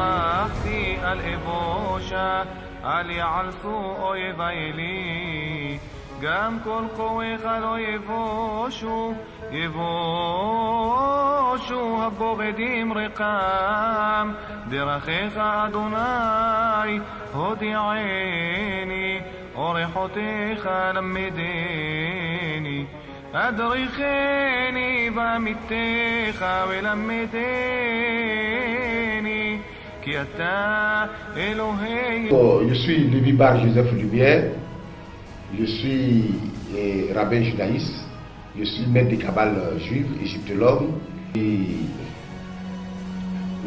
אחתי על אבושה, על יעלסו אויבי לי. גם כל כוח לא יבושו, יבושו הבוגדים ריקם. דרכיך אדוני הודיעני, אורחותיך למדני. אדריכני בעמיתך ולמדני, כי אתה אלוהי. Je suis Lévi Bar Joseph Lumière, je suis rabbin judaïste, je suis maître des kabbales juives, égyptologue, et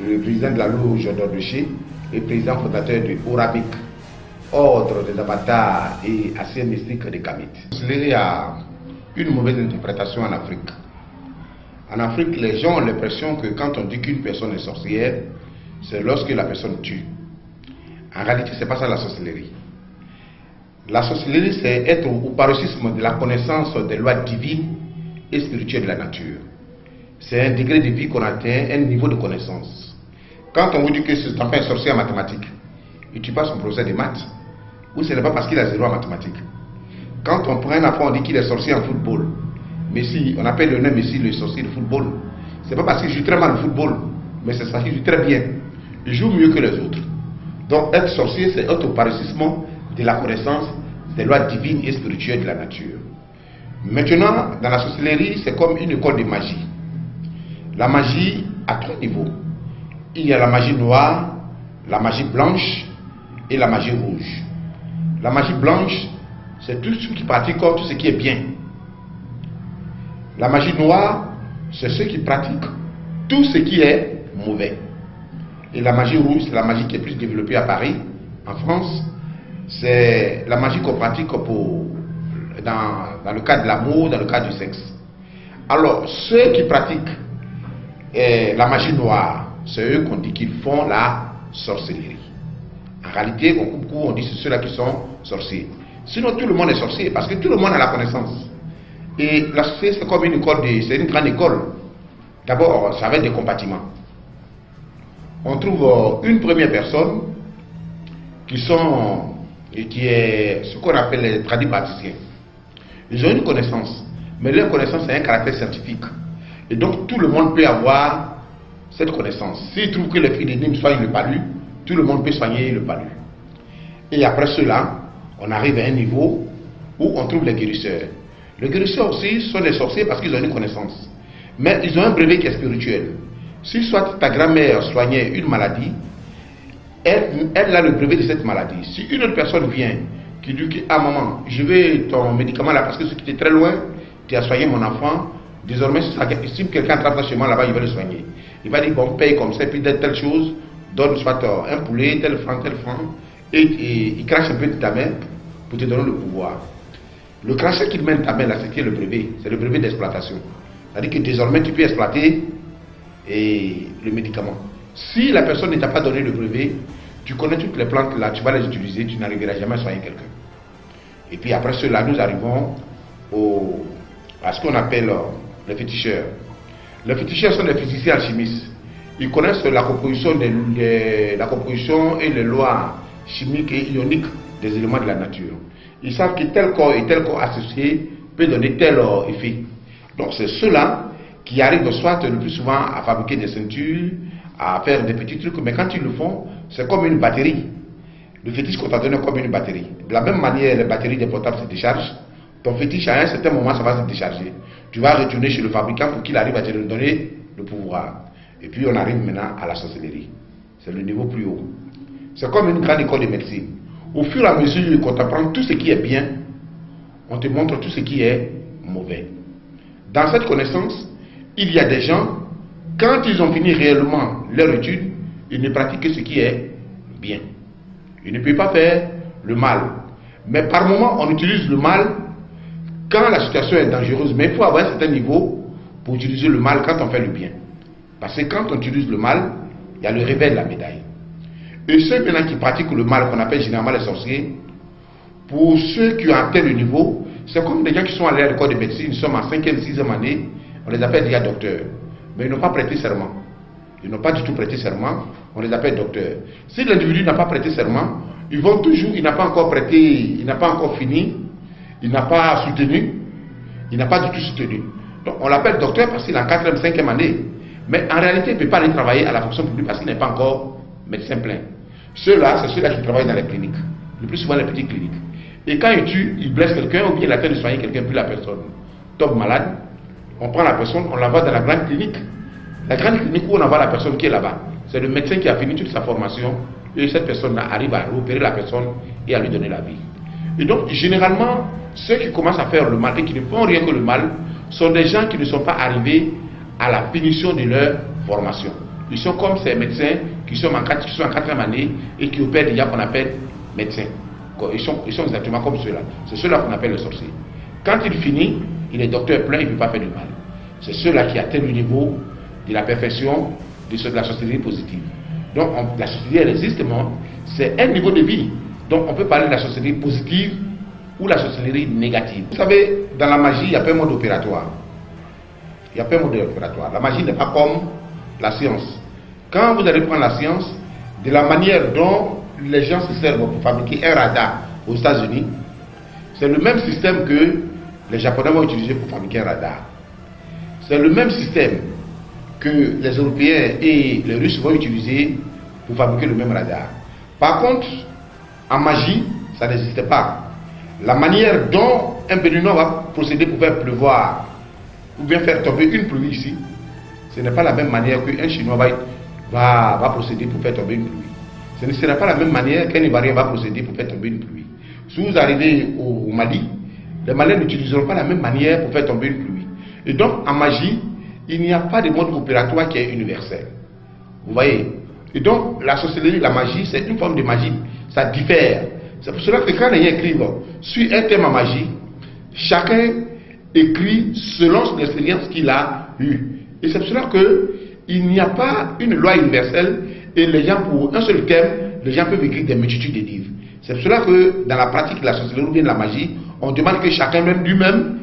le président de la loge d'Ordoché et président fondateur de Orabic, ordre des avatars et ancien mystique des Kamites. Il y a une mauvaise interprétation en Afrique. En Afrique, les gens ont l'impression que quand on dit qu'une personne est sorcière, c'est lorsque la personne tue. En réalité, ce n'est pas ça la sorcellerie. La sorcellerie, c'est être au paroxysme de la connaissance des lois divines et spirituelles de la nature. C'est un degré de vie qu'on atteint, un niveau de connaissance. Quand on vous dit que c'est un sorcier en mathématiques, il ne tue pas son professeur de maths, ou ce n'est pas parce qu'il a zéro en mathématiques. Quand on prend un enfant, on dit qu'il est sorcier en football. Messi, on appelle Lionel Messi le sorcier de football. Ce n'est pas parce qu'il joue très mal au football, mais c'est parce qu'il joue très bien. Il joue mieux que les autres. Donc être sorcier, c'est être au paroxysme de la connaissance des lois divines et spirituelles de la nature. Maintenant, dans la sorcellerie, c'est comme une école de magie. La magie a 3 niveaux. Il y a la magie noire, la magie blanche et la magie rouge. La magie blanche, c'est tout ce qui pratique tout ce qui est bien. La magie noire, c'est ceux qui pratiquent tout ce qui est mauvais. Et la magie rouge, c'est la magie qui est plus développée à Paris, en France. C'est la magie qu'on pratique dans le cadre de l'amour, dans le cadre du sexe. Alors, ceux qui pratiquent la magie noire, c'est eux qu'on dit qu'ils font la sorcellerie. En réalité, on dit que c'est ceux-là qui sont sorciers. Sinon, tout le monde est sorcier, parce que tout le monde a la connaissance. Et la sorcellerie, c'est comme une école, c'est une grande école. D'abord, ça va être des compartiments. On trouve une première personne qui est ce qu'on appelle les tradis praticiens. Ils ont une connaissance, mais leur connaissance a un caractère scientifique. Et donc tout le monde peut avoir cette connaissance. S'ils trouvent que les filles d'énigmes soignent le palu, tout le monde peut soigner le palu. Et après cela, on arrive à un niveau où on trouve les guérisseurs. Les guérisseurs aussi sont des sorciers parce qu'ils ont une connaissance. Mais ils ont un brevet qui est spirituel. Si soit ta grand-mère soignait une maladie, elle a le brevet de cette maladie. Si une autre personne vient qui dit que, ah maman, je veux ton médicament là parce que ce qui était très loin, tu as soigné mon enfant, désormais si quelqu'un attrape ça chez moi là-bas, il va le soigner. Il va dire, bon, paye comme ça, puis telle chose, donne soit un poulet, tel franc, et il crache un peu de ta main pour te donner le pouvoir. Le crachat qu'il met de ta main là, c'est le brevet, c'est le brevet d'exploitation. C'est-à-dire que désormais tu peux exploiter le médicament. Si la personne ne t'a pas donné le brevet, tu connais toutes les plantes là, tu vas les utiliser, tu n'arriveras jamais à soigner quelqu'un. Et puis après cela, nous arrivons à ce qu'on appelle les féticheurs. Les féticheurs sont des physiciens alchimistes. Ils connaissent la composition et les lois chimiques et ioniques des éléments de la nature. Ils savent que tel corps et tel corps associé peut donner tel effet. Donc c'est ceux-là qui arrivent soit le plus souvent à fabriquer des ceintures, à faire des petits trucs, mais quand ils le font, c'est comme une batterie. Le fétiche qu'on t'a donné comme une batterie. De la même manière, les batteries des portables se déchargent. Ton fétiche, à un certain moment, ça va se décharger. Tu vas retourner chez le fabricant pour qu'il arrive à te donner le pouvoir. Et puis on arrive maintenant à la sorcellerie. C'est le niveau plus haut. C'est comme une grande école de médecine. Au fur et à mesure qu'on t'apprend tout ce qui est bien, on te montre tout ce qui est mauvais. Dans cette connaissance, il y a des gens, quand ils ont fini réellement leur étude, ils ne pratiquent que ce qui est bien. Ils ne peuvent pas faire le mal. Mais par moment, on utilise le mal quand la situation est dangereuse. Mais il faut avoir un certain niveau pour utiliser le mal quand on fait le bien. Parce que quand on utilise le mal, il y a le revers de la médaille. Et ceux maintenant qui pratiquent le mal, qu'on appelle généralement les sorciers, pour ceux qui ont atteint le niveau, c'est comme des gens qui sont allés à l'école de médecine, ils sont en 5e, 6e année, on les appelle déjà docteurs. Mais ils n'ont pas prêté serment. Ils n'ont pas du tout prêté serment, on les appelle docteurs. Si l'individu n'a pas prêté serment, ils vont toujours, il n'a pas encore prêté, il n'a pas encore fini, il n'a pas soutenu, il n'a pas du tout soutenu. Donc on l'appelle docteur parce qu'il est en 4e, 5e année. Mais en réalité, il ne peut pas aller travailler à la fonction publique parce qu'il n'est pas encore médecin plein. Ceux-là, c'est ceux-là qui travaillent dans les cliniques. Le plus souvent les petites cliniques. Et quand ils tuent, ils blessent quelqu'un ou bien il a fait de soigner quelqu'un, puis la personne tombe malade. On prend la personne, on l'envoie dans la grande clinique. La grande clinique où on envoie la personne qui est là-bas, c'est le médecin qui a fini toute sa formation et cette personne arrive à opérer la personne et à lui donner la vie. Et donc, généralement, ceux qui commencent à faire le mal et qui ne font rien que le mal sont des gens qui ne sont pas arrivés à la finition de leur formation. Ils sont comme ces médecins qui sont en 4e année et qui opèrent déjà qu'on appelle médecins. Ils sont exactement comme ceux-là. C'est ceux-là qu'on appelle les sorciers. Quand il finit, il est docteur plein, il ne peut pas faire du mal. C'est ceux-là qui atteignent le niveau de la perfection de la sorcellerie positive. Donc la sorcellerie, elle existe, c'est un niveau de vie. Donc on peut parler de la sorcellerie positive ou la sorcellerie négative. Vous savez, dans la magie, il n'y a pas un mode opératoire. Il n'y a pas un mode opératoire. La magie n'est pas comme la science. Quand vous allez prendre la science, de la manière dont les gens se servent pour fabriquer un radar aux États-Unis, c'est le même système que les Japonais vont utiliser pour fabriquer un radar. C'est le même système que les Européens et les Russes vont utiliser pour fabriquer le même radar. Par contre, en magie, ça n'existe pas. La manière dont un Béninois va procéder pour faire pleuvoir ou bien faire tomber une pluie ici, ce n'est pas la même manière qu'un Chinois va procéder pour faire tomber une pluie. Ce ne sera pas la même manière qu'un Ivoirien va procéder pour faire tomber une pluie. Si vous arrivez au Mali, les Maliens n'utiliseront pas la même manière pour faire tomber une pluie. Et donc, en magie, il n'y a pas de mode opératoire qui est universel. Vous voyez? Et donc, la sorcellerie, la magie, c'est une forme de magie. Ça diffère. C'est pour cela que quand les gens écrivent sur un thème en magie, chacun écrit selon l'expérience qu'il a eue. Et c'est pour cela qu'il n'y a pas une loi universelle et les gens, pour un seul thème, les gens peuvent écrire des multitudes de livres. C'est pour cela que dans la pratique de la sorcellerie ou bien de la magie, on demande que chacun même lui-même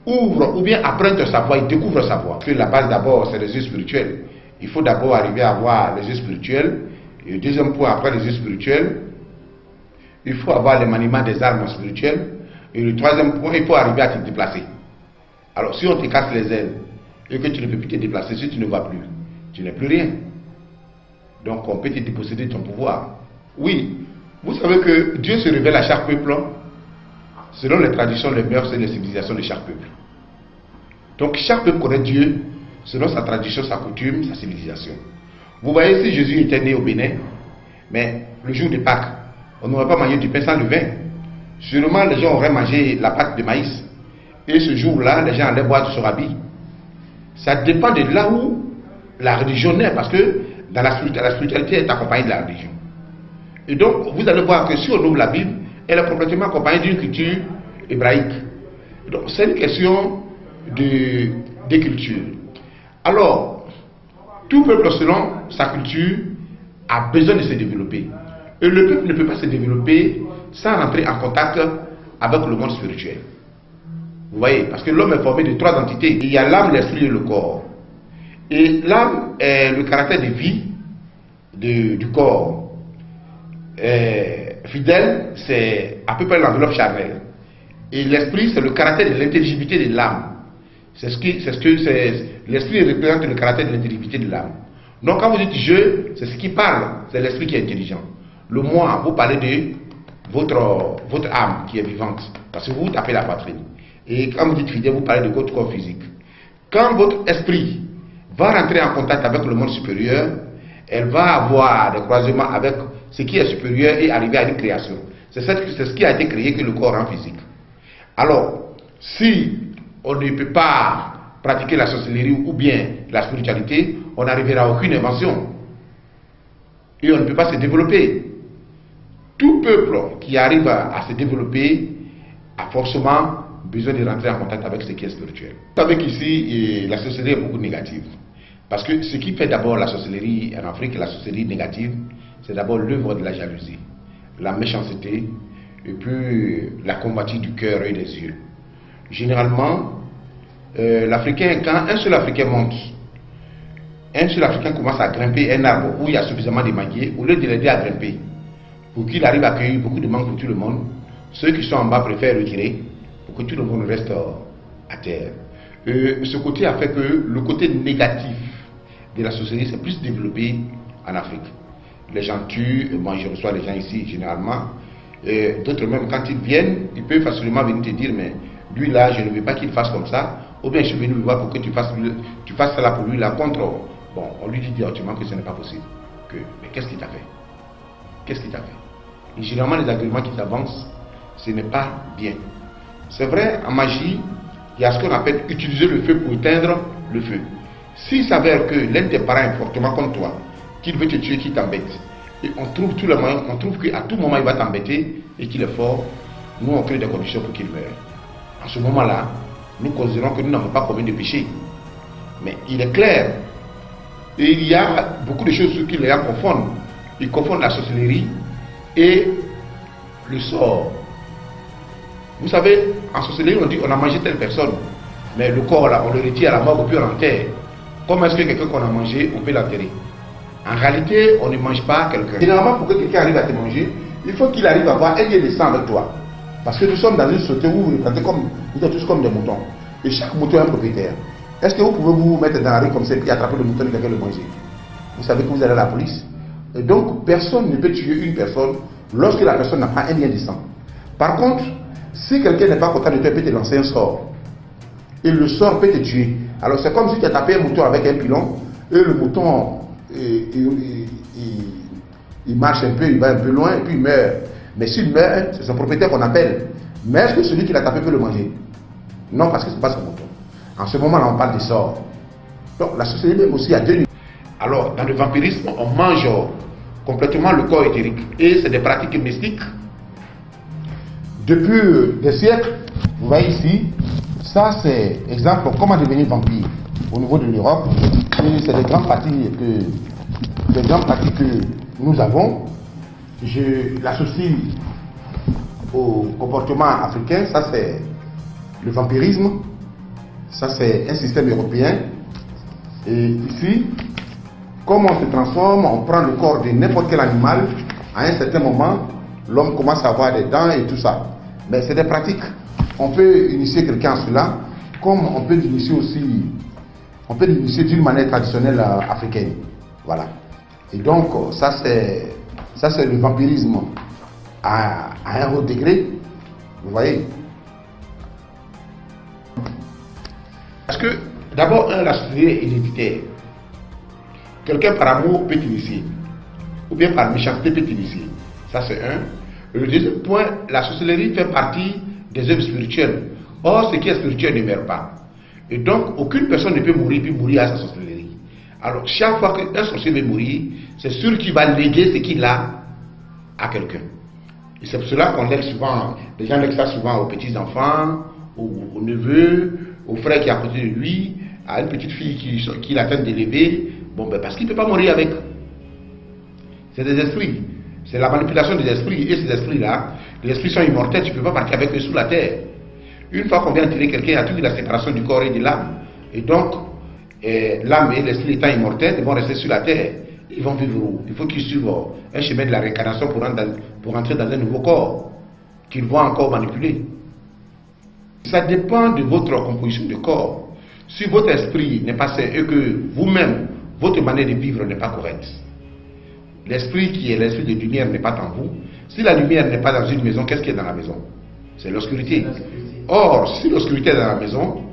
ouvre ou bien apprenne sa voie, il découvre sa voie. Parce que la base d'abord, c'est les yeux spirituels. Il faut d'abord arriver à avoir les yeux spirituels. Et le deuxième point, après les yeux spirituels, il faut avoir le maniement des armes spirituelles. Et le troisième point, il faut arriver à te déplacer. Alors, si on te casse les ailes et que tu ne peux plus te déplacer, si tu ne vas plus, tu n'es plus rien. Donc, on peut te déposséder de ton pouvoir. Oui, vous savez que Dieu se révèle à chaque peuple selon les traditions, les mœurs et les civilisations de chaque peuple. Donc, chaque peuple connaît Dieu selon sa tradition, sa coutume, sa civilisation. Vous voyez, si Jésus était né au Bénin, mais le jour de Pâques, on n'aurait pas mangé du pain sans levain. Sûrement, les gens auraient mangé la pâte de maïs. Et ce jour-là, les gens allaient boire du sorabi. Ça dépend de là où la religion naît, parce que dans la spiritualité est accompagnée de la religion. Et donc, vous allez voir que si on ouvre la Bible, elle est complètement accompagnée d'une culture hébraïque. Donc, c'est une question de culture. Alors, tout peuple, selon sa culture, a besoin de se développer. Et le peuple ne peut pas se développer sans rentrer en contact avec le monde spirituel. Vous voyez, parce que l'homme est formé de trois entités. Il y a l'âme, l'esprit et le corps. Et l'âme est le caractère de vie du corps. Fidèle, c'est à peu près l'enveloppe charnelle. Et l'esprit, c'est le caractère de l'intelligibilité de l'âme. L'esprit représente le caractère de l'intelligibilité de l'âme. Donc quand vous dites je, c'est ce qui parle, c'est l'esprit qui est intelligent. Le moi, vous parlez de votre âme qui est vivante, parce que vous tapez la poitrine. Et quand vous dites fidèle, vous parlez de votre corps physique. Quand votre esprit va rentrer en contact avec le monde supérieur, elle va avoir des croisements avec ce qui est supérieur et arriver à une création. C'est ce qui a été créé que le corps rend physique. Alors, si on ne peut pas pratiquer la sorcellerie ou bien la spiritualité, on n'arrivera à aucune invention. Et on ne peut pas se développer. Tout peuple qui arrive à se développer a forcément besoin de rentrer en contact avec ce qui est spirituel. Vous savez qu'ici, la sorcellerie est beaucoup négative. Parce que ce qui fait d'abord la sorcellerie en Afrique, la sorcellerie négative, c'est d'abord l'œuvre de la jalousie, la méchanceté, et puis la convoitise du cœur et des yeux. Généralement, l'Africain, quand un seul Africain monte un Sud-Africain commence à grimper un arbre où il y a suffisamment de manguiers, au lieu de l'aider à grimper, pour qu'il arrive à accueillir beaucoup de mangues pour tout le monde, ceux qui sont en bas préfèrent retirer pour que tout le monde reste à terre. Ce côté a fait que le côté négatif de la sorcellerie s'est plus développé en Afrique. Les gens tuent, moi je reçois les gens ici généralement, d'autres même quand ils viennent, ils peuvent facilement venir te dire mais lui là je ne veux pas qu'il fasse comme ça, ou bien je suis venu le voir pour que tu fasses ça là pour lui là contre. Bon, on lui dit directement que ce n'est pas possible. Mais qu'est-ce qu'il t'a fait? Qu'est-ce qu'il t'a fait? Et généralement les arguments qui avancent, ce n'est pas bien. C'est vrai, en magie, il y a ce qu'on appelle utiliser le feu pour éteindre le feu. S'il s'avère que l'un des parents est fortement contre toi, qu'il veut te tuer, qu'il t'embête, et on trouve tout le moyen, on trouve qu'à tout moment il va t'embêter et qu'il est fort, nous on crée des conditions pour qu'il meure. En ce moment-là, nous considérons que nous n'avons pas commis de péché. Mais il est clair, et il y a beaucoup de choses qui les gens confondent. Ils confondent la sorcellerie et le sort. Vous savez, en sorcellerie, on dit on a mangé telle personne, mais le corps là, on le retire à la mort, puis on l'enterre. Comment est-ce que quelqu'un qu'on a mangé, on peut l'enterrer? En réalité, on ne mange pas quelqu'un. Généralement, pour que quelqu'un arrive à te manger, il faut qu'il arrive à avoir un lien de sang avec toi. Parce que nous sommes dans une société où vous êtes tous comme des moutons. Et chaque mouton a un propriétaire. Est-ce que vous pouvez vous mettre dans la rue comme ça et attraper le mouton et quelqu'un le manger? Vous savez que vous allez à la police. Et donc, personne ne peut tuer une personne lorsque la personne n'a pas un lien de sang. Par contre, si quelqu'un n'est pas content de toi, il peut te lancer un sort. Et le sort peut te tuer. Alors c'est comme si tu as tapé un mouton avec un pilon, et le mouton, il marche un peu, il va un peu loin, et puis il meurt. Mais s'il meurt, c'est son propriétaire qu'on appelle. Mais est-ce que celui qui l'a tapé peut le manger? Non, parce que ce n'est pas son mouton. En ce moment-là, on parle de sort. Donc la société même aussi a deux niveaux. Alors, dans le vampirisme, on mange complètement le corps éthérique. Et c'est des pratiques mystiques. Depuis des siècles, vous voyez ici, ça c'est exemple comment devenir vampire au niveau de l'Europe. C'est des grandes pratiques que nous avons. Je l'associe au comportement africain. Ça c'est le vampirisme. Ça c'est un système européen. Et ici, comment on se transforme, on prend le corps de n'importe quel animal. À un certain moment, l'homme commence à avoir des dents et tout ça. Mais c'est des pratiques. On peut initier quelqu'un à cela, comme on peut l'initier aussi, on peut l'initier d'une manière traditionnelle africaine. Voilà. Et donc, ça c'est le vampirisme à un haut degré. Vous voyez. Parce que, d'abord, la société est identitaire. Quelqu'un par amour peut t'initier, ou bien par méchanceté peut t'initier. Ça c'est un. Le deuxième point, la sorcellerie fait partie des œuvres spirituelles. Or, ce qui est spirituel ne meurt pas. Et donc, aucune personne ne peut mourir puis mourir à sa sorcellerie. Alors, chaque fois qu'un sorcier veut mourir, c'est sûr qu'il va léguer ce qu'il a à quelqu'un. Et c'est pour cela qu'on lègue souvent, les gens lèguent ça souvent aux petits-enfants, aux neveux, aux frères qui est à côté de lui, à une petite fille qu'il attend d'élever. Bon, ben parce qu'il ne peut pas mourir avec. C'est des esprits. C'est la manipulation des esprits. Et ces esprits-là, les esprits sont immortels, tu ne peux pas partir avec eux sous la terre. Une fois qu'on vient tirer quelqu'un, il y a toute la séparation du corps et de l'âme. Et donc, l'âme et l'esprit étant immortels, ils vont rester sur la terre. Ils vont vivre où? Il faut qu'ils suivent un chemin de la réincarnation pour entrer dans un nouveau corps, qu'ils vont encore manipuler. Ça dépend de votre composition de corps. Si votre esprit n'est pas sain et que vous-même, votre manière de vivre n'est pas correcte, l'esprit qui est l'esprit de lumière n'est pas en vous. Si la lumière n'est pas dans une maison, qu'est-ce qui est dans la maison? C'est l'obscurité. Or, si l'obscurité est dans la maison,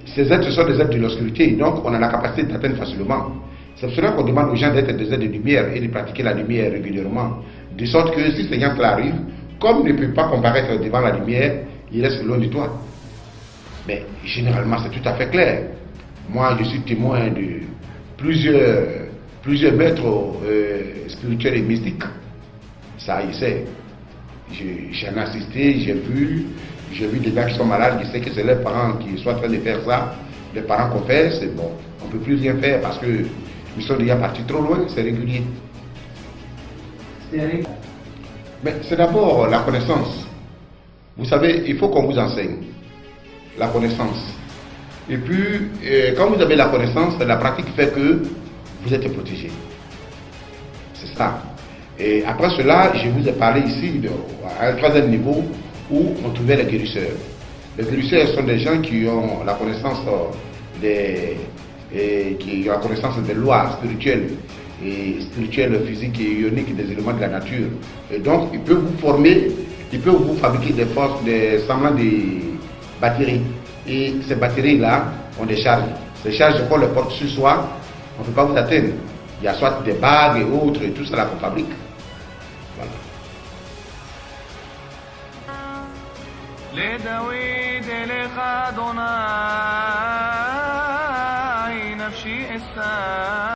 ces êtres sont des êtres de l'obscurité, donc on a la capacité d'atteindre facilement. C'est pour cela qu'on demande aux gens d'être des êtres de lumière et de pratiquer la lumière régulièrement. De sorte que si ces gens-là arrivent, comme ne peut pas comparaître devant la lumière, il reste loin de toi. Mais généralement, c'est tout à fait clair. Moi, je suis témoin de plusieurs maîtres spirituels et mystiques. Ça, il sait. J'en ai assisté, j'ai vu des gens qui sont malades, je sais que c'est leurs parents qui sont en train de faire ça. Les parents confessent, c'est bon, on ne peut plus rien faire parce qu'ils sont déjà partis trop loin, c'est régulier. Mais c'est d'abord la connaissance. Vous savez, il faut qu'on vous enseigne la connaissance. Et puis, quand vous avez la connaissance, la pratique fait que vous êtes protégé. C'est ça. Et après cela, je vous ai parlé ici à un troisième niveau où on trouvait les guérisseurs. Les guérisseurs sont des gens qui ont la connaissance des lois spirituelles, physiques et ioniques des éléments de la nature. Et donc, ils peuvent vous former, ils peuvent vous fabriquer des semblants de batteries. Et ces batteries-là ont des charges. Ces charges, quand on les porte sur soi, on ne peut pas vous atteindre. Il y a soit des bagues et autres, et tout ça là qu'on fabrique. Voilà. لداويد لك أدوناي نفسي